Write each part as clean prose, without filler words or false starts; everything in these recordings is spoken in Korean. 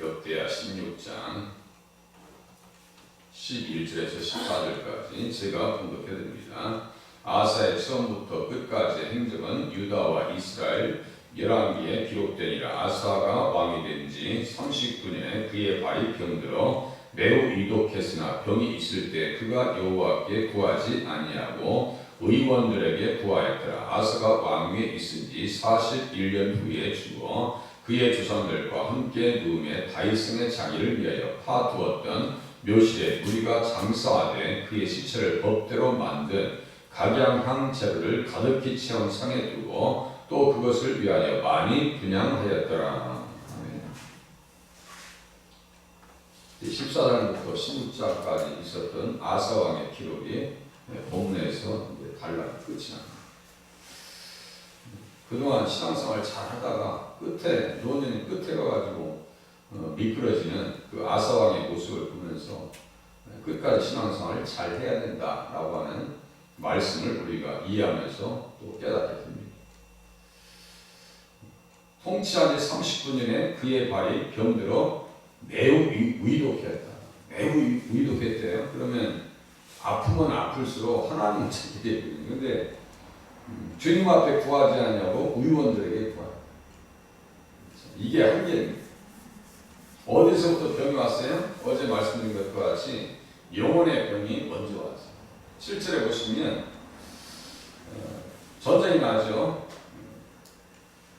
역대하 16장 11절에서 14절까지 제가 봉독해드립니다. 아사의 처음부터 끝까지의 행적은 유다와 이스라엘 열왕기에 기록되니라. 아사가 왕이 된 지 39년에 그의 발이 병들어 매우 위독했으나 병이 있을 때 그가 여호와께 구하지 아니하고 의원들에게 구하였더라. 아사가 왕위에 있은 지 41년 후에 죽어 그의 조상들과 함께 누움에 다윗성의 자기를 위하여 파두었던 묘실에 무리가 장사하되 그의 시체를 법대로 만든 각양향 재료를 가득히 채운 상에 두고 또 그것을 위하여 많이 분향하였더라. 14장부터 16장까지 있었던 아사 왕의 기록이 본문에서 단락이 끝이 납니다. 그동안 신앙생활 잘 하다가 끝에 노년이 끝에 가가지고 미끄러지는 그 아사 왕의 모습을 보면서 끝까지 신앙생활을 잘 해야 된다라고 하는 말씀을 우리가 이해하면서 또 깨닫게 됩니다. 통치한 지 39년에 그의 발이 병들어 매우 위독했다. 매우 위독했대요. 그러면 아프면 아플수록 하나님은 찾게 되거든요. 근데 주님 앞에 구하지 않냐고 의원들에게 구하라. 이게 한계입니다. 어디서부터 병이 왔어요? 어제 말씀드린 것과 같이 영혼의 병이 먼저 왔어요. 7절에 보시면 전쟁이 나죠.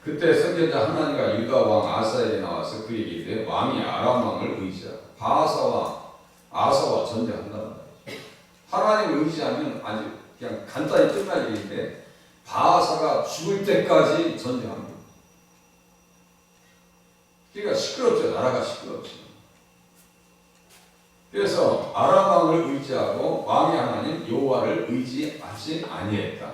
그때 선지자 하나니가 유다 왕 아사에게 나와서 그에게 이르되 왕이 아람 왕을 의지하고 바하사와 아사와 전쟁한단 말이죠. 하나님을 의지하면 아주 그냥 간단히 끝날 일인데 바하사가 죽을 때까지 전쟁합니다. 그러니까 시끄럽죠. 나라가 시끄럽죠. 그래서 아람 왕을 의지하고 왕의 하나님 여호와를 의지하지 아니했다.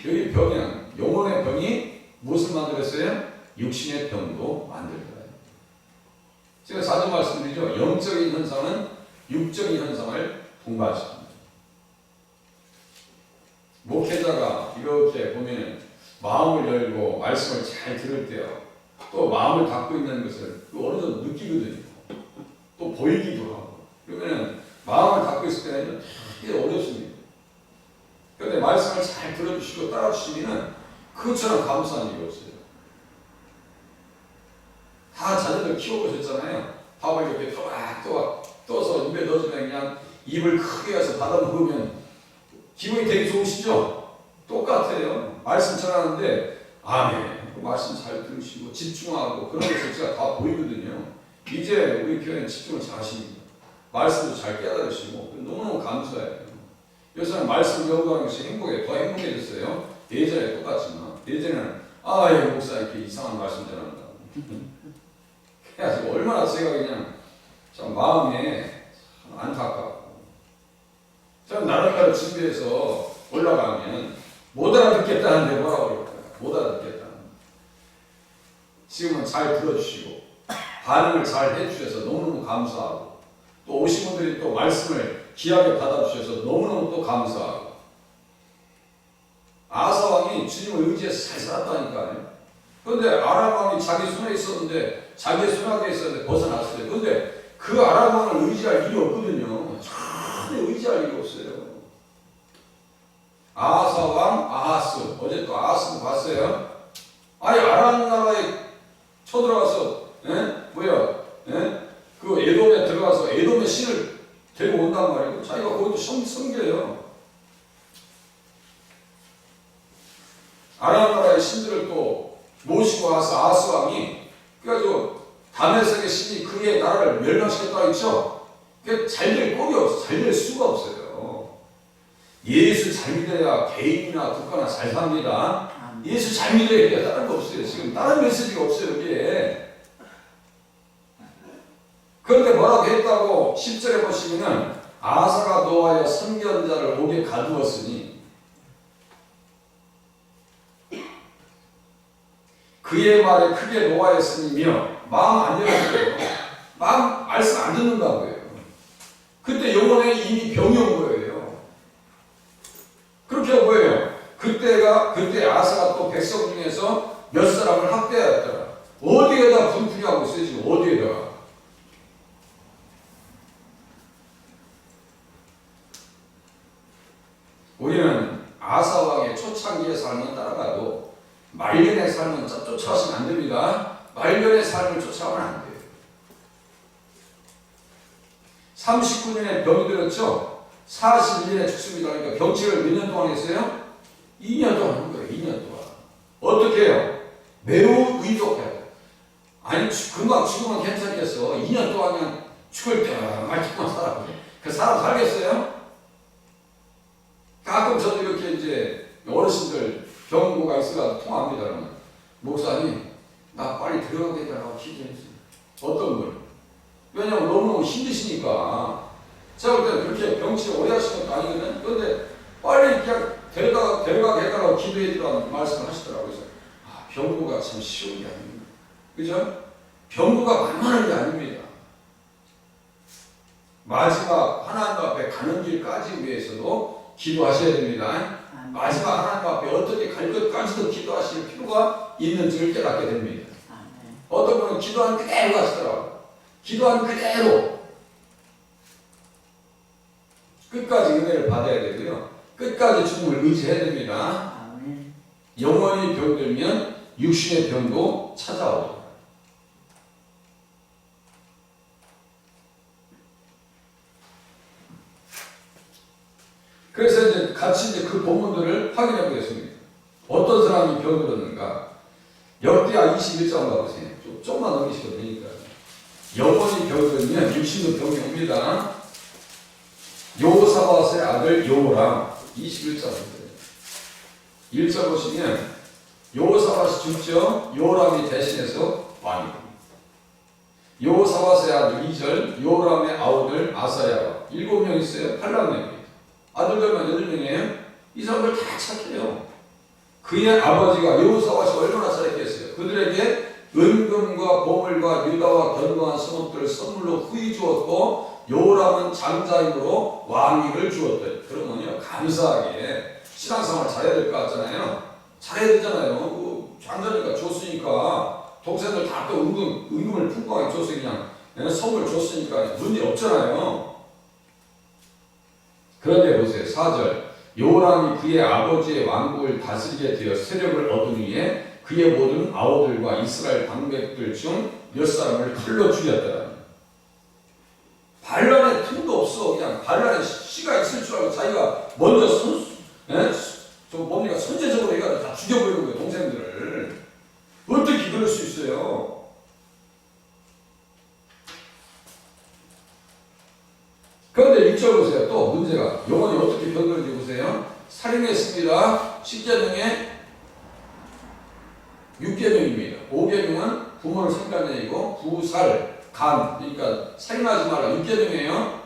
여기 병이야. 영혼의 병이 무엇을 만들었어요? 육신의 병도 만들더라. 제가 자주 말씀드리죠. 영적인 현상은 육적인 현상을 동반시킵니다. 목회자가 이렇게 보면 마음을 열고 말씀을 잘 들을 때요. 또 마음을 닫고 있는 것을 어느 정도 느끼거든요. 또 보이기도 하고. 그러면 마음을 닫고 있을 때는 이게 어렵습니다. 그런데 말씀을 잘 들어주시고 따라주시면 그것처럼 감사한 일이 없어요. 다 자녀들 키워보셨잖아요. 밥을 이렇게 또박또박 떠서 입에 넣어주면 그냥 입을 크게 해서 받아 먹으면 기분이 되게 좋으시죠? 똑같아요. 말씀 전하는데 아멘. 말씀 잘 들으시고 집중하고 그런 것을 제가 다 보이거든요. 이제 우리 교회는 집중을 잘 하십니다. 말씀도 잘 깨달으시고 너무너무 감사해요. 요새는 말씀 배우는 것이 행복해. 더 행복해졌어요. 예전에 똑같지만 예전에는 목사 이렇게 이상한 말씀 전한다. 그래가지고 얼마나 제가 그냥 참 마음에 참 안타깝고 참 나름대로 준비해서 올라가면 못 알아듣겠다는데 뭐라고 그럴까요? 못 알아듣겠다. 지금은 잘 들어주시고 반응을 잘 해주셔서 너무너무 감사하고 또 오신 분들이 또 말씀을 귀하게 받아주셔서 너무너무 또 감사하고 아사 왕이 주님을 의지해서 잘 살았다니까요. 그런데 아람 왕이 자기 손에 있었는데 자기의 손아귀에 있었는데 벗어났어요. 그런데 그 아람 왕을 의지할 일이 없거든요. 전혀 의지할 일이 없어요. 아사 왕 아하스 어제 또 아하스 봤어요? 아니 아람 나라에 쳐들어가서 그 에돔에 들어가서 에돔의 신을 데리고 온단 말이에요. 자기가 거기도 섬겨요. 아람 나라의 신들을 또 모시고 와서 아하스 왕이 그래가지고 다메섹의 신이 그의 나라를 멸망시켰다고 했죠. 그게 잘될 꼴이 없어. 잘될 수가 없어요. 예수 잘 믿어야 개인이나 국가나 잘 삽니다. 예수 잘 믿어야 돼요. 다른 거 없어요. 지금 다른 메시지가 없어요. 여기에. 그런데 뭐라고 했다고 10절에 보시면은 아사가 노하여 선견자를 옥에 가두었으니 그의 말에 크게 노하였으니며 마음 안 열었어요. 마음 말씀 안 듣는다고요. 그때 영혼에 이미 병이 온 거예요. 그렇게 뭐예요? 그때 아사가 또 백성 중에서 몇 사람을 학대하였더라. 어디에다 분풀이하고 있어요 지금. 우리는 아사 왕의 초창기의 삶은 따라가도 말년의 삶은 쫓아가시면 안 됩니다. 말년의 삶을 쫓아가면 안 돼요. 39년에 병이 들었죠. 41년에 죽습니다. 그러니까 병치를 몇 년 동안 했어요? 2년 동안 한 거예요. 2년 동안. 어떻게 해요? 매우 의독해요. 아니 금방 죽으면 괜찮겠어. 2년 동안 그냥 죽을 때 말기만 살아보게. 그 사람 살겠어요? 가끔 저도 이렇게 이제 어르신들 병고가 있어가 통화합니다. 그러면 목사님 나 빨리 들어가게 해달라고 기도했어요. 어떤 분? 왜냐면 너무너무 힘드시니까. 제가 볼 때는 그렇게 병치 오래 하시는 것도 아니거든. 그런데 빨리 그냥 데려가게 해달라고 기도해주라는 말씀을 하시더라고요. 그래서 병고가 참 쉬운 게 아닙니다. 그죠? 병고가 만만한 게 아닙니다. 마지막 하나님 앞에 가는 길까지 위해서도 기도하셔야 됩니다. 마지막 하나님 앞에 어떻게 갈 것까지도 기도하실 필요가 있는지를 깨닫게 됩니다. 어떤 분은 기도한 그대로 가시더라고요. 기도한 그대로 끝까지 은혜를 받아야 되고요. 끝까지 주님을 의지해야 됩니다. 영원히 병들면 육신의 병도 찾아오죠. 그래서 이제 같이 이제 그 본문들을 확인해 보겠습니다. 어떤 사람이 병들었는가? 역대하 21장 가보세요. 좀만 넘기시면 되니까. 영원히 병들면 육신도 병이 옵니다. 여호사밧의 아들 여호람 21장입니다. 1절 보시면 여호사밧이 죽죠. 여호람이 대신해서 왕이 됩니다. 여호사밧의 아들 2절 여호람의 아우들 아사야가 7명 있어요. 8남매입니다. 아들들만 8명이에요. 이 사람들 다 착해요. 그의 아버지가 여호사밧이 얼마나 잘했겠어요. 그들에게 은금과 보물과 유다와 견고한 성읍들을 선물로 후히 주었고 여호람은 장자임으로 왕위를 주었대. 그러면요 감사하게 신앙생활 잘해야 될 것 같잖아요. 잘해야 되잖아요. 그 장자니까 줬으니까 동생들 다 또 은금을 풍부하게 줬으니 그냥 선물 줬으니까 문제 없잖아요. 그런데 보세요. 4절 여호람이 그의 아버지의 왕국을 다스리게 되어 세력을 얻은 후에 그의 모든 아우들과 이스라엘 방백들 중 몇 사람을 칼로 죽였더라. 반란에 틈도 없어. 그냥 반란에 씨가 있을 줄 알고 자기가 먼저 뭡니까 선제적으로 해가지고 다 죽여버리는 거예요. 동생들을. 어떻게 그럴 수 있어요? 그런데 6절 보세요. 또 문제가 영혼이 어떻게 변하는지 보세요. 살인했습니다. 10계명에 6계명입니다. 5계명은 부모를 상간내이고 부살, 간, 그러니까 살인하지 마라. 6계명이에요.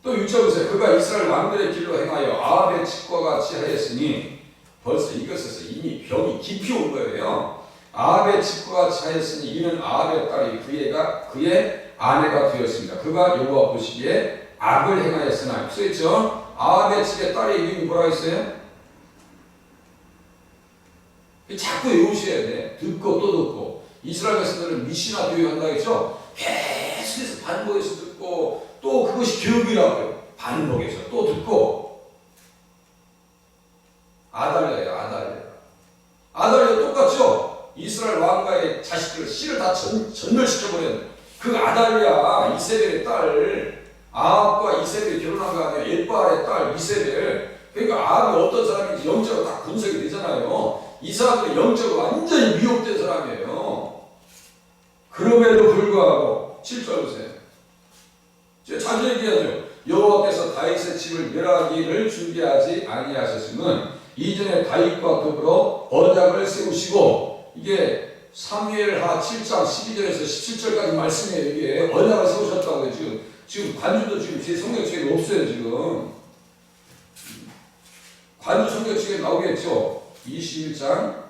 또 6절 보세요. 그가 이스라엘 왕들의 길로 행하여 아합의 직과 같이 하였으니 벌써 이것에서 이미 병이 깊이 온 거예요. 아합의 직과 같이 하였으니 이는 아합의 딸이 그의 아내가 되었습니다. 그가 여호와 보시기에 악을 행하였으나 쓰였죠. 아합의 집의 딸의 이름이 뭐라고 했어요? 자꾸 외우셔야 돼. 듣고 또 듣고. 이스라엘 백성들은 미시나 교육한다 했죠. 계속해서 반복해서 듣고 또 그것이 교육이라고요. 반복해서 또 듣고. 아달랴예요. 아달랴 똑같죠. 이스라엘 왕가의 자식들 씨를 다 전멸시켜버린 그 아달랴 이세벨의 딸 아합과 이세벨이 결혼한 거 아니에요. 엘바알의 딸 이세벨. 그러니까 아합이 어떤 사람인지 영적으로 다 분석이 되잖아요. 이 사람들이 영적으로 완전히 미혹된 사람이에요. 그럼에도 불구하고 7절 보세요. 제가 자주 얘기하죠. 여호와께서 다윗의 집을 멸하기를 준비하지 아니하셨으면 이전에 다윗과 더불어 언약을 세우시고 이게 사무엘하 7장 12절에서 17절까지 말씀이에요. 이게 언약을 세우셨다고요. 지금 관주도 지금 제 성경책에 없어요. 지금 관주 성경책에 나오겠죠. 21장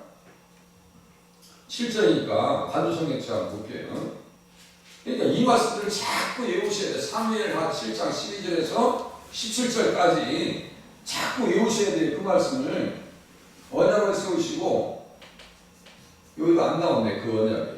7절이니까 관주 성경책 한번 볼게요. 그러니까 이 말씀들을 자꾸 외우셔야 돼요. 사무엘하 7장 12절에서 17절까지 자꾸 외우셔야 돼요. 그 말씀을 언약을 세우시고 여기도 안 나오네. 그 언약이.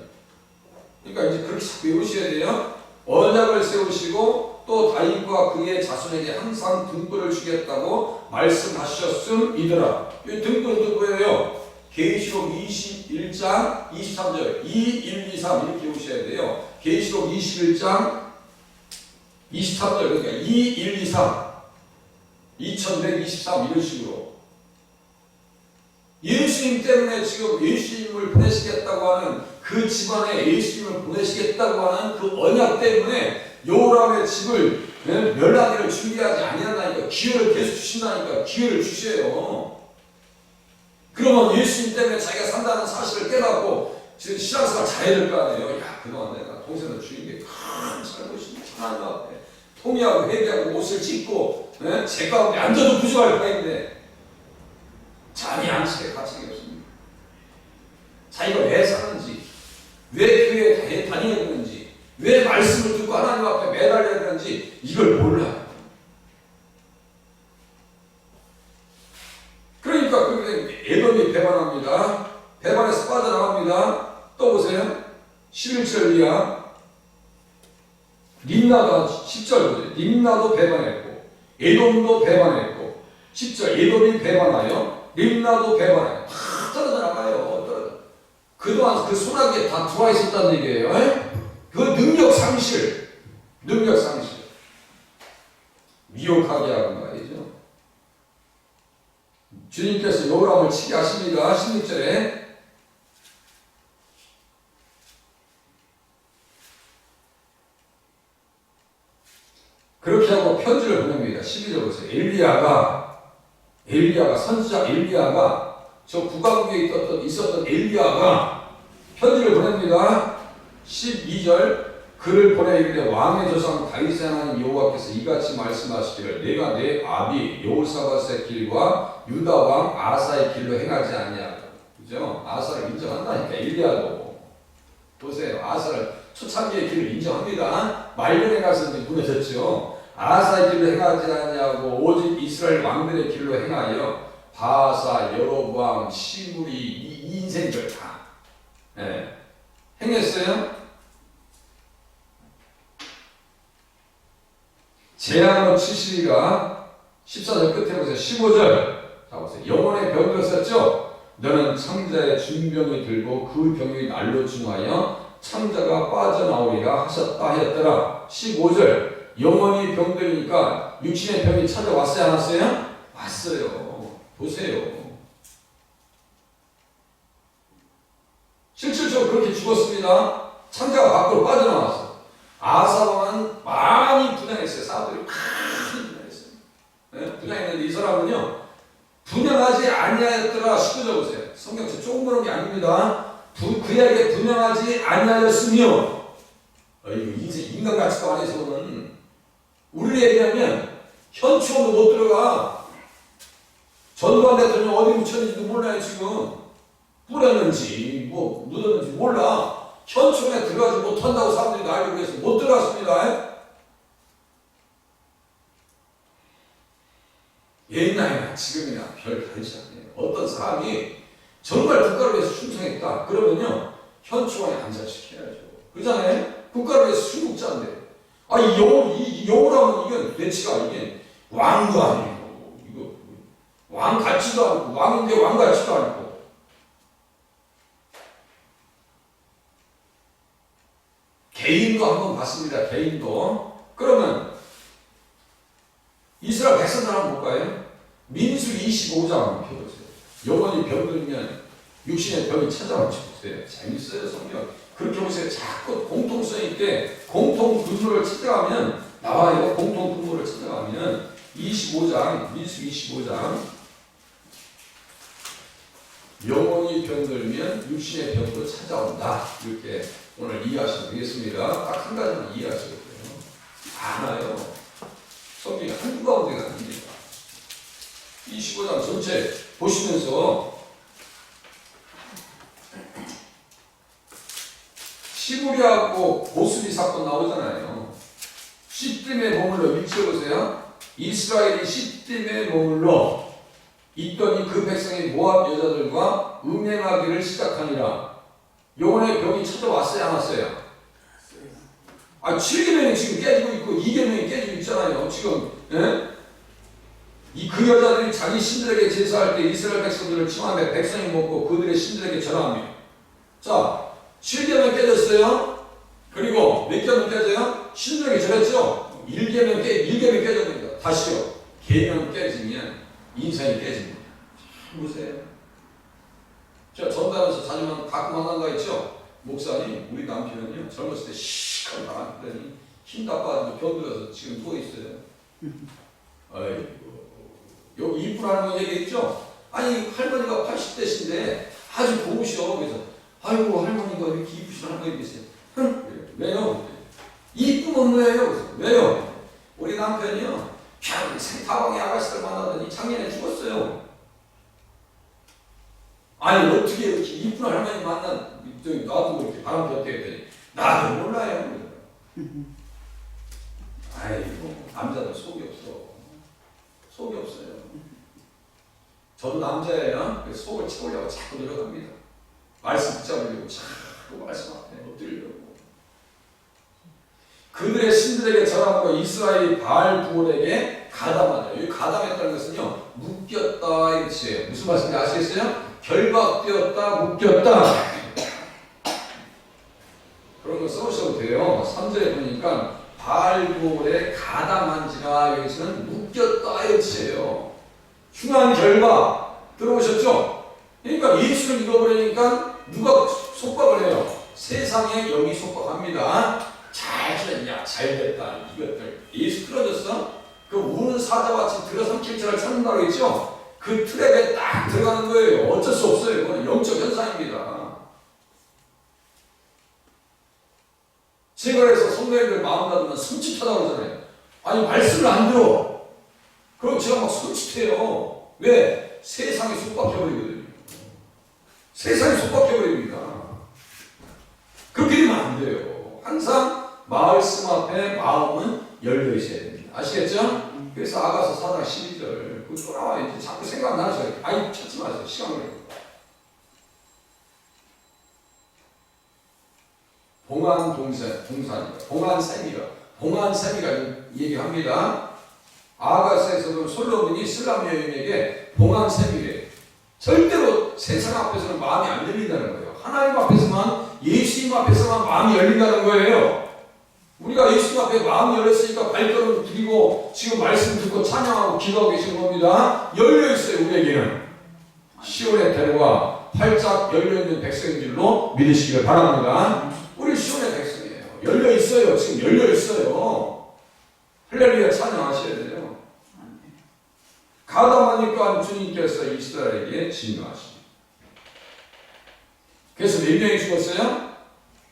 그러니까 이제 그렇게 자꾸 외우셔야 돼요. 언약을 세우시고 또 다윗과 그의 자손에게 항상 등불을 주겠다고 말씀하셨음이더라. 이 등불은 또 뭐예요? 계시록 21장 23절 2, 1, 2, 3 이렇게 오셔야 돼요. 계시록 21장 23절 그러니까 2, 1, 2, 3 2123 이런 식으로 예수님 때문에 지금 예수님을 보내시겠다고 하는 그 집안에 예수님을 보내시겠다고 하는 그 언약 때문에 여호람의 집을 멸하기를 준비하지 아니한다니까. 기회를 계속 주신다니까. 기회를 주세요. 그러면 예수님 때문에 자기가 산다는 사실을 깨닫고 지금 신앙생활 잘해야 될 거 아니에요. 야, 그동안 내가 동생을 주인 게 큰 잘못이 하나님 앞에 통회하고 회개하고 옷을 찢고 제 가운데 앉아도 부족할 뻔했는데 잠이 안 치게 가책이 없습니다. 자기가 왜 사는지, 왜 교회에 다녀야 되는지, 왜 말씀을 듣고 하나님 앞에 매달려야 되는지 이걸 몰라요. 그러니까 그게 에돔이 배반합니다. 배반해서 빠져나갑니다. 또 보세요. 11절 이하 림나도 10절 보세요. 림나도 배반했고 에돔도 배반했고 10절 에돔이 배반하여 림나도 배반하여 다 떨어져 나가요. 떨어져. 그동안 그 소나기에 다 들어와 있었다는 얘기예요. 그 능력 상실 미혹하게 하는 말이죠. 주님께서 여호람을 치게 하십니다. 16절에 그렇게 하고 편지를 보냅니다. 12절 보세요. 엘리야가 선지자 엘리야가 저 북왕국에 있었던 엘리야가 편지를 보냅니다. 12절 그를 보내 이르되 왕의 조상 다윗의 하나님 여호와께서 이같이 말씀하시기를 내가 내 아비 여호사밧의 길과 유다 왕 아사의 길로 행하지 아니하고. 그죠? 아사를 인정한다니까. 엘리야도 보세요. 아사를 초창기의 길을 인정합니다. 말년에 가서 이제 무너졌죠. 아사의 길로 행하지 아니하고 오직 이스라엘 왕들의 길로 행하여 바사, 여로보암, 시므리 이 인생들 다 행했어요. 재앙으로 치시리가 14절 끝에 보세요. 15절 자 보세요. 영혼의 병을 썼죠. 너는 창자의 중병이 들고 그 병이 날로 중하여 창자가 빠져나오리라 하셨다 하였더라. 15절 영혼이 병들으니까 육신의 병이 찾아왔어요 안 왔어요? 왔어요. 보세요. 실질적으로 그렇게 죽었습니다. 창자가 밖으로 빠져나왔어. 아사왕은 많이 분양했어요. 사람들이 많이 분양했어요. 분양했는데 이 사람은요 분양하지 아니하였더라. 19절 보세요. 성경책 조금 그런 게 아닙니다. 그에게 분양하지 아니하였으며 이거 인간가치도 안에서는 우리를 얘기하면 현충원도 못 들어가. 전두환 대통령 어디 묻혔는지도 몰라요. 지금 뿌렸는지 뭐 묻었는지 몰라. 현충원에 들어가지 못한다고 사람들이 알고 그래서 못 들어갔습니다. 옛날이나 지금이나 별 다르지 않네요. 어떤 사람이 정말 국가를 위해서 충성했다. 그러면요 현충원에 안장시켜야죠. 그렇잖아요. 국가를 위해서 순국자인데 이 여우라면 이건 대치가 이게 왕도 아니고 이거 왕 같지도 않고 왕인데 왕 같지도 않고 개인도 한번 봤습니다. 개인도. 그러면 이스라엘 백성들 한번 볼까요? 민수 25장 한번 펴보세요. 영혼이 병들면 육신의 병이 찾아오지 보세요. 재밌어요 성경. 그렇게 보세요. 자꾸 공통성 있게 공통 근무를 찾아가면 나와요. 공통 근무를 찾아가면 25장 민수 25장 영혼이 병들면 육신의 병도 찾아온다. 이렇게 오늘 이해하시면 되겠습니다. 딱 한 가지만 이해하셔도 돼요. 많아요. 성경이 한두 가운데가 아닙니다. 25장 전체 보시면서 시므리하고 고스비 사건 나오잖아요. 시딤에 머물러 읽어보세요. 이스라엘이 시딤에 머물러 있더니 그 백성이 모압 여자들과 음행하기를 시작하니라. 영혼의 병이 찾아왔어요 안 왔어요? 아, 7계명이 지금 깨지고 있고 2계명이 깨지고 있잖아요. 지금 그 여자들이 자기 신들에게 제사할 때 이스라엘 백성들을 칭하며 백성이 먹고 그들의 신들에게 절하며. 자, 7계명 깨졌어요. 그리고 몇 계명 깨져요? 신들에게 절했죠. 1계명 깨졌습니다. 다시요. 계명 깨지면 인생이 깨집니다. 보세요. 저 전달에서 자주 가끔 만난 거 있죠. 목사님, 우리 남편은요 젊었을 때 시커먼 바람더니 힘다 빠지고 병들어서 지금 누워 있어요. 아이고, 여기 이쁘라는 거 얘기했죠. 아니 할머니가 80대신데 아주 고우셔. 그래서 아이고 할머니가 이렇게 이쁘신 할머니 계세요. 왜요? 이쁘면 뭐예요? 그래서 왜요? 우리 남편이요 평생 타방의 아가씨들 만나더니 작년에 죽었어요. 아니 어떻게 이렇게 이쁜 할머니 만난 나도 이렇게 바람 폈대 했더니 나도 몰라요. 아이고 남자들 속이 없어. 속이 없어요. 저도 남자예요. 그래서 속을 채우려고 자꾸 노력합니다. 말씀 붙잡으려고 자꾸 말씀 앞에 엎드리려고. 그들의 신들에게 절하고 이스라엘이 바알 부올에게 가담하다. 여기 가담했다는 것은요 묶였다 이렇지. 무슨 말씀인지 아시겠어요? 결박되었다, 묶였다. 그런 거 써오셔도 돼요. 3절에 보니까 바알볼에 가담한지라 여기서는 묶였다 이것이에요. 흉한 결박 들어보셨죠? 그러니까 예수를 읽어보려니까 누가 속박을 해요? 세상의 영이 속박합니다. 잘 지냈냐? 잘 됐다. 이것들 예수 틀어졌어? 그 우는 사자와 같이 들어삼킬 자를 찾는다고 했죠? 그 트랩에 딱 들어가는 거예요. 어쩔 수 없어요. 이건 영적 현상입니다. 제가 그래서 성도님들 마음 닫으면 손짓하다고 그러잖아요. 아니 말씀을 안 들어. 그럼 제가 막 손짓해요. 왜? 세상에 속박해버리거든요. 세상에 속박해버립니다. 그렇게 되면 안 돼요. 항상 말씀 앞에 마음은 열려 있어야 됩니다. 아시겠죠? 그래서 아가서 4장 12절 그거 또 나와요. 이제 자꾸 생각나셔요. 아니 찾지 마세요. 시간 걸려요. 봉산이다. 봉한샘이가 얘기합니다. 아가서에서도 솔로몬이 슬람 여인에게 봉한샘이래. 절대로 세상 앞에서는 마음이 안 열린다는 거예요. 하나님 앞에서만, 예수님 앞에서만 마음이 열린다는 거예요. 우리가 예수님 앞에 마음이 열렸으니까 발걸음 드리고 지금 말씀 듣고 찬양하고 기도하고 계신 겁니다. 열려있어요. 우리에게는 시온의 ter과 활짝 열려있는 백성인 줄로 믿으시기를 바랍니다. 우리 시온의 백성이에요. 열려있어요. 지금 열려있어요. 할렐루야 찬양하셔야 돼요. 가담하니까 주님께서 이스라엘에게 진노하십니다. 그래서 몇 명이 죽었어요?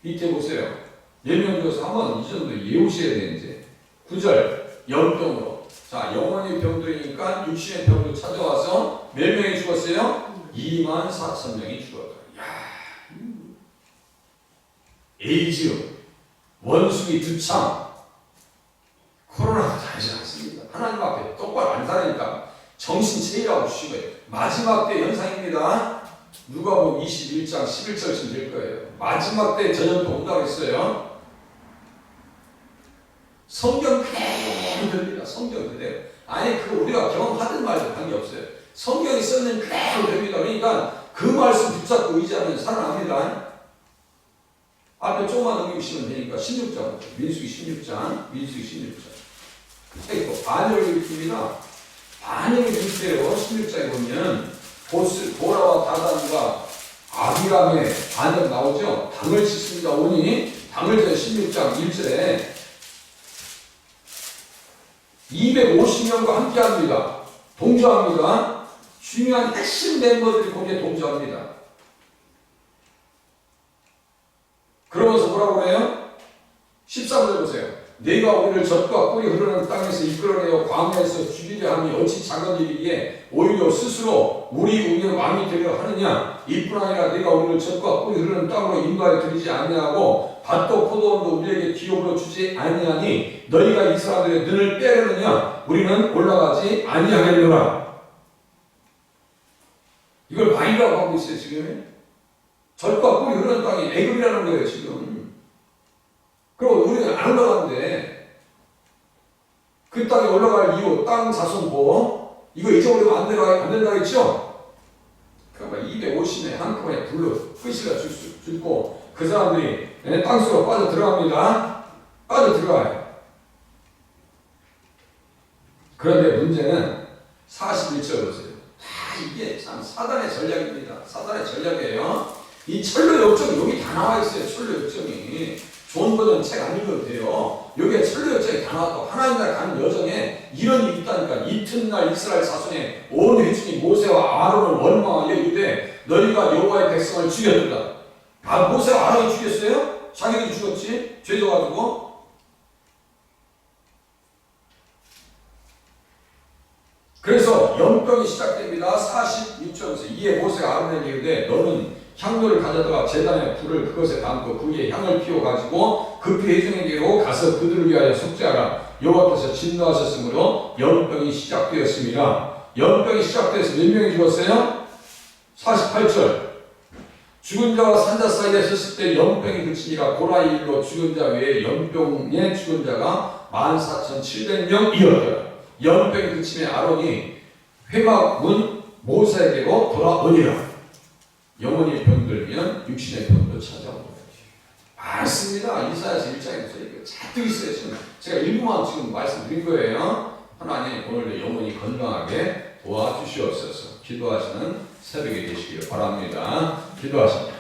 밑에 보세요. 몇 명 죽어서 한번 이 정도 예우셔야 되는지. 9절 영병으로. 자, 영혼의 병들이니까 육신의 병도 찾아와서 몇 명이 죽었어요? 24,000명이 죽었다. 야, 에이즈, 원숭이 두창, 코로나도 다르지 않습니다. 하나님 앞에 똑바로 안 살으니까 정신 차리라고 주신 거예요. 마지막 때 현상입니다. 누가복음 21장 11절쯤 될 거예요. 마지막 때 저녁도 온다고 했어요. 성경 그대로 됩니다. 성경 그대로. 아니 그 우리가 경험하든 말든 관계없어요. 성경이 써있는 그대로 됩니다. 그러니까 그 말씀 붙잡고 의지하면 살아납니다. 앞에 조금만 넘기시면 되니까 16장 민수기 16장 또 반역을 일으킵니다. 반역을 일으켜요. 16장에 보면 보라와 다단과 아비람의 반역 나오죠. 당을 짓습니다. 오니 당을 져 16장 1절에 250명과 함께합니다. 동조합니다. 중요한 핵심 멤버들이 거기에 동조합니다. 그러면서 뭐라고 해요? 13절 보세요. 내가 우리를 젖과 꿀이 흐르는 땅에서 이끌어내어 광야에서 죽이려 하니 어찌 작은 일이기에 오히려 스스로 우리는 왕이 되려 하느냐. 이뿐 아니라 내가 우리를 젖과 꿀이 흐르는 땅으로 인도하여 드리지 아니하고 밭도 포도원도 우리에게 기업으로 주지 아니하니 너희가 이 사람들의 눈을 빼려느냐. 우리는 올라가지 아니하겠노라. 이걸 많이라고 하고 있어요. 지금 젖과 꿀이 흐르는 땅이 애굽이라는 거예요. 지금 그리고 우리는 안 올라가는데 그 땅에 올라갈 이유, 땅 자손보 이거 잊어버리면 안 된다고 했죠? 그러니까 250에 한꺼번에 불러 끝이가 죽고 그 사람들이 땅속으로 빠져 들어갑니다. 빠져 들어가요. 그런데 문제는 41절 보세요. 다 이게 참 사단의 전략입니다. 사단의 전략이에요. 이 철로 역정이 여기 다 나와 있어요. 철로 역정이. 좋은 버전 책 안 읽어도 돼요. 여기에 철로 역정이 다 나왔고 하나님 나라 가는 여정에 이런 일이 있다니까. 이튿날 이스라엘 자손의 온 회중이 모세와 아론을 원망하여 이르되 너희가 여호와의 백성을 죽였다. 아, 모세와 아론이 죽였어요? 자기들이 죽었지? 죄 져가지고. 그래서 연병이 시작됩니다. 46절에서 이에 모세가 아론에게 이르되 너는 향료를 가져다가 제단에 불을 그것에 담고 그 위에 향을 피워 가지고 급히 회중에게로 가서 그들을 위하여 속죄하라. 여호와께서 진노하셨으므로 연병이 시작되었습니다. 연병이 시작돼서 몇 명이 죽었어요? 48절. 죽은 자와 산자 사이에 섰을 때 연병이 그치니라. 고라의 일로 죽은 자 외에 연병에 죽은 자가 14,700명이었더라. 연병이 그침에 아론이 회막문 모세에게로 돌아오니라. 영혼이 병들면 육신의 병도 찾아오니라. 맞습니다. 이사야서 1장에서 이거 잔뜩 있어요. 지금 제가 일부만 지금 말씀드린 거예요. 하나님 오늘도 영혼이 건강하게 도와주시옵소서. 기도하시는 새벽이 되시길 바랍니다. 기도하십니다.